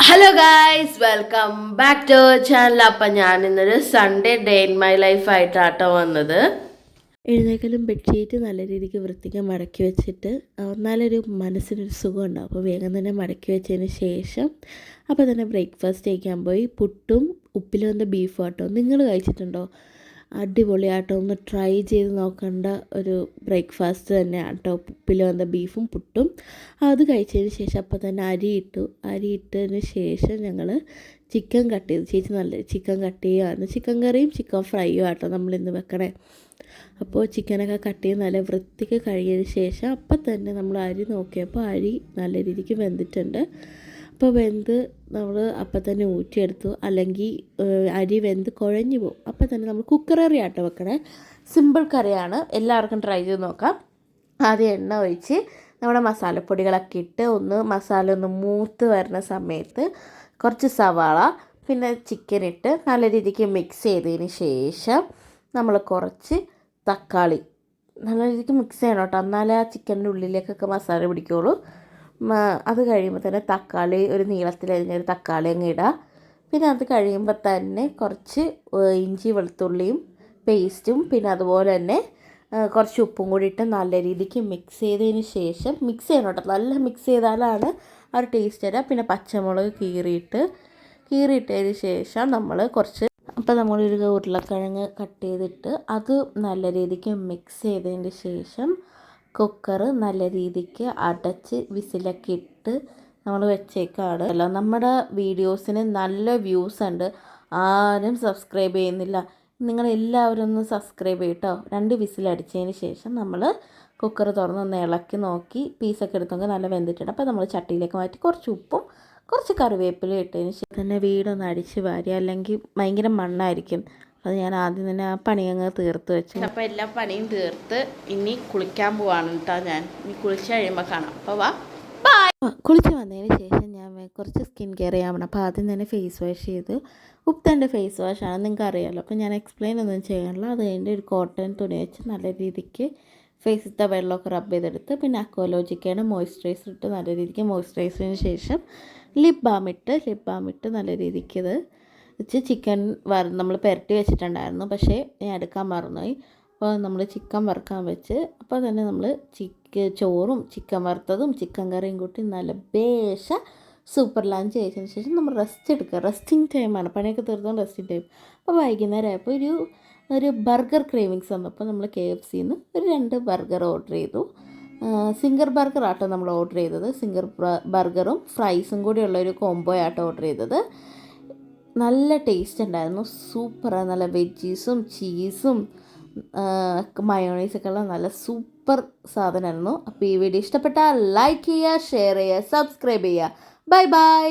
Hello guys, welcome back to channel. അപ്പം ഞാൻ ഇന്നൊരു Sunday day in my life ആയിട്ടാട്ടോ വന്നത്. എഴുന്നേക്കലും ബെഡ്ഷീറ്റ് നല്ല രീതിക്ക് വൃത്തിക്ക് മടക്കി വെച്ചിട്ട് നല്ലൊരു മനസ്സിനൊരു സുഖം ഉണ്ടാവും. അപ്പോൾ വേഗം തന്നെ മടക്കി വെച്ചതിന് ശേഷം അപ്പോൾ തന്നെ ബ്രേക്ക്ഫാസ്റ്റ് കഴിക്കാൻ പോയി. പുട്ടും ഉപ്പിൽ വന്ന ബീഫും ആട്ടോ. നിങ്ങൾ കഴിച്ചിട്ടുണ്ടോ? അടിപൊളിയാട്ടോ, ഒന്ന് ട്രൈ ചെയ്ത് നോക്കേണ്ട ഒരു ബ്രേക്ക്ഫാസ്റ്റ് തന്നെയാണ് കേട്ടോ. ഉപ്പിൽ വന്ന ബീഫും പുട്ടും അത് കഴിച്ചതിന് ശേഷം അപ്പോൾ തന്നെ അരി ഇട്ടതിന് ശേഷം ഞങ്ങൾ ചിക്കൻ കട്ട് ചെയ്തു. ചേച്ചി നല്ല ചിക്കൻ കട്ട് ചെയ്യുകയാണ്. ചിക്കൻ കറിയും ചിക്കൻ ഫ്രൈയും ആട്ടോ നമ്മളിന്ന് വെക്കണേ. അപ്പോൾ ചിക്കനൊക്കെ കട്ട് ചെയ്ത് നല്ല വൃത്തിക്ക് കഴുകിയതിന് ശേഷം അപ്പം തന്നെ നമ്മൾ അരി നോക്കിയപ്പോൾ അരി നല്ല രീതിക്ക് വെന്തിട്ടുണ്ട്. അപ്പോൾ വെന്ത് നമ്മൾ അപ്പം തന്നെ ഊറ്റിയെടുത്തു, അല്ലെങ്കിൽ അരി വെന്ത് കുഴഞ്ഞു പോകും. അപ്പം തന്നെ നമ്മൾ കുക്കർ കറി ആട്ടോ വെക്കണേ. സിമ്പിൾ കറിയാണ്, എല്ലാവർക്കും ട്രൈ ചെയ്ത് നോക്കാം. ആദ്യം എണ്ണ ഒഴിച്ച് നമ്മുടെ മസാലപ്പൊടികളൊക്കെ ഇട്ട് മസാല ഒന്ന് മൂത്ത് വരുന്ന സമയത്ത് കുറച്ച് സവാള പിന്നെ ചിക്കൻ ഇട്ട് നല്ല രീതിക്ക് മിക്സ് ചെയ്തതിന് ശേഷം നമ്മൾ കുറച്ച് തക്കാളി നല്ല രീതിക്ക് മിക്സ് ചെയ്യണം കേട്ടോ, എന്നാലേ ആ ചിക്കൻ്റെ ഉള്ളിലേക്കൊക്കെ മസാല പിടിക്കുകയുള്ളൂ. അത് കഴിയുമ്പോൾ തന്നെ തക്കാളി ഒരു നീളത്തിലരിഞ്ഞൊരു തക്കാളി അങ്ങ് ഇടുക. പിന്നെ അത് കഴിയുമ്പോൾ തന്നെ കുറച്ച് ഇഞ്ചി വെളുത്തുള്ളിയും പേസ്റ്റും പിന്നെ അതുപോലെ തന്നെ കുറച്ച് ഉപ്പും കൂടി ഇട്ട് നല്ല രീതിക്ക് മിക്സ് ചെയ്തതിന് ശേഷം മിക്സ് ചെയ്യണം കേട്ടോ, നല്ല മിക്സ് ചെയ്താലാണ് ആ ഒരു ടേസ്റ്റ് വരിക. പിന്നെ പച്ചമുളക് കീറിയിട്ടതിന് ശേഷം നമ്മൾ നമ്മളൊരു ഉരുളക്കിഴങ്ങ് കട്ട് ചെയ്തിട്ട് അത് നല്ല രീതിക്ക് മിക്സ് ചെയ്തതിന് ശേഷം കുക്കർ നല്ല രീതിക്ക് അടച്ച് വിസിലൊക്കെ ഇട്ട് നമ്മൾ വെച്ചേക്കാണ്. അല്ല, നമ്മുടെ വീഡിയോസിന് നല്ല വ്യൂസ് ഉണ്ട്, ആരും സബ്സ്ക്രൈബ് ചെയ്യുന്നില്ല. നിങ്ങളെല്ലാവരും ഒന്ന് സബ്സ്ക്രൈബ് ചെയ്യട്ടോ. 2 വിസിലടിച്ചതിന് ശേഷം നമ്മൾ കുക്കർ തുറന്നൊന്ന് ഇളക്കി നോക്കി പീസൊക്കെ എടുത്തെങ്കിൽ നല്ല വെന്തിട്ടുണ്ട്. അപ്പോൾ നമ്മൾ ചട്ടിയിലേക്ക് മാറ്റി കുറച്ച് ഉപ്പും കുറച്ച് കറിവേപ്പില ഇട്ടതിന് ശേഷം തന്നെ വീടൊന്ന് അടിച്ച് വാരി, അല്ലെങ്കിൽ ഭയങ്കര മണ്ണായിരിക്കും. അത് ഞാൻ ആദ്യം തന്നെ ആ പണി അങ്ങ് തീർത്ത് വെച്ചു. അപ്പോൾ എല്ലാ പണിയും തീർത്ത് ഇനി കുളിക്കാൻ പോവാണ് കേട്ടോ. ഞാൻ ഇനി കുളിച്ച് കഴിയുമ്പോൾ കാണാം. അപ്പോൾ വാ, ബൈ. കുളിച്ച് വന്നതിന് ശേഷം ഞാൻ കുറച്ച് സ്കിൻ കെയർ ചെയ്യാൻ. അപ്പോൾ ആദ്യം തന്നെ ഫേസ് വാഷ് ചെയ്തു. ഉപ്തൻ്റെ ഫേസ് വാഷാണ്, നിങ്ങൾക്ക് അറിയാമല്ലോ. അപ്പോൾ ഞാൻ എക്സ്പ്ലെയിൻ ഒന്നും ചെയ്യാനില്ല. അത് കഴിഞ്ഞ് ഒരു കോട്ടൺ തുണി വെച്ച് നല്ല രീതിക്ക് ഫേസിലത്തെ വെള്ളമൊക്കെ റബ്ബ് ചെയ്തെടുത്ത് പിന്നെ അക്വാലോജിക്കാണ് മോയ്സ്ചറൈസർ ഇട്ട് നല്ല രീതിക്ക് മോയ്സ്ചറൈസറിന് ശേഷം ലിപ് ബാം ഇട്ട് നല്ല രീതിക്ക് ഇത് വെച്ച് ചിക്കൻ നമ്മൾ പുരട്ടി വെച്ചിട്ടുണ്ടായിരുന്നു, പക്ഷേ ഞാൻ എടുക്കാൻ മറന്നുപോയി. അപ്പോൾ നമ്മൾ ചിക്കൻ വറുക്കാൻ വെച്ച് അപ്പോൾ തന്നെ നമ്മൾ ചോറും ചിക്കൻ വറുത്തതും ചിക്കൻ കറിയും കൂട്ടി നല്ല സൂപ്പർ ലഞ്ച് കഴിച്ചതിന് ശേഷം നമ്മൾ റെസ്റ്റിംഗ് ടൈമാണ്, പണിയൊക്കെ തീർത്തുകൊണ്ട് റെസ്റ്റിംഗ് ടൈം. അപ്പോൾ വൈകുന്നേരം ആയപ്പോൾ ഒരു ബർഗർ ക്രേവിങ്സ് വന്നപ്പോൾ നമ്മൾ KFCന്ന് ഒരു 2 ബർഗർ ഓർഡർ ചെയ്തു. സിംഗർ ബർഗർ ആട്ടോ നമ്മൾ ഓർഡർ ചെയ്തത്. സിംഗർ ബർഗറും ഫ്രൈസും കൂടിയുള്ള ഒരു കോംബോ ആട്ടോ ഓർഡർ ചെയ്തത്. നല്ല ടേസ്റ്റ് ഉണ്ടായിരുന്നു, സൂപ്പറാണ്. നല്ല വെജീസും ചീസും മയോണൈസൊക്കെ ഉള്ള നല്ല സൂപ്പർ സാധനമായിരുന്നു. അപ്പോൾ ഈ വീഡിയോ ഇഷ്ടപ്പെട്ടാൽ ലൈക്ക് ചെയ്യുക, ഷെയർ ചെയ്യുക, സബ്സ്ക്രൈബ് ചെയ്യുക. Bye bye.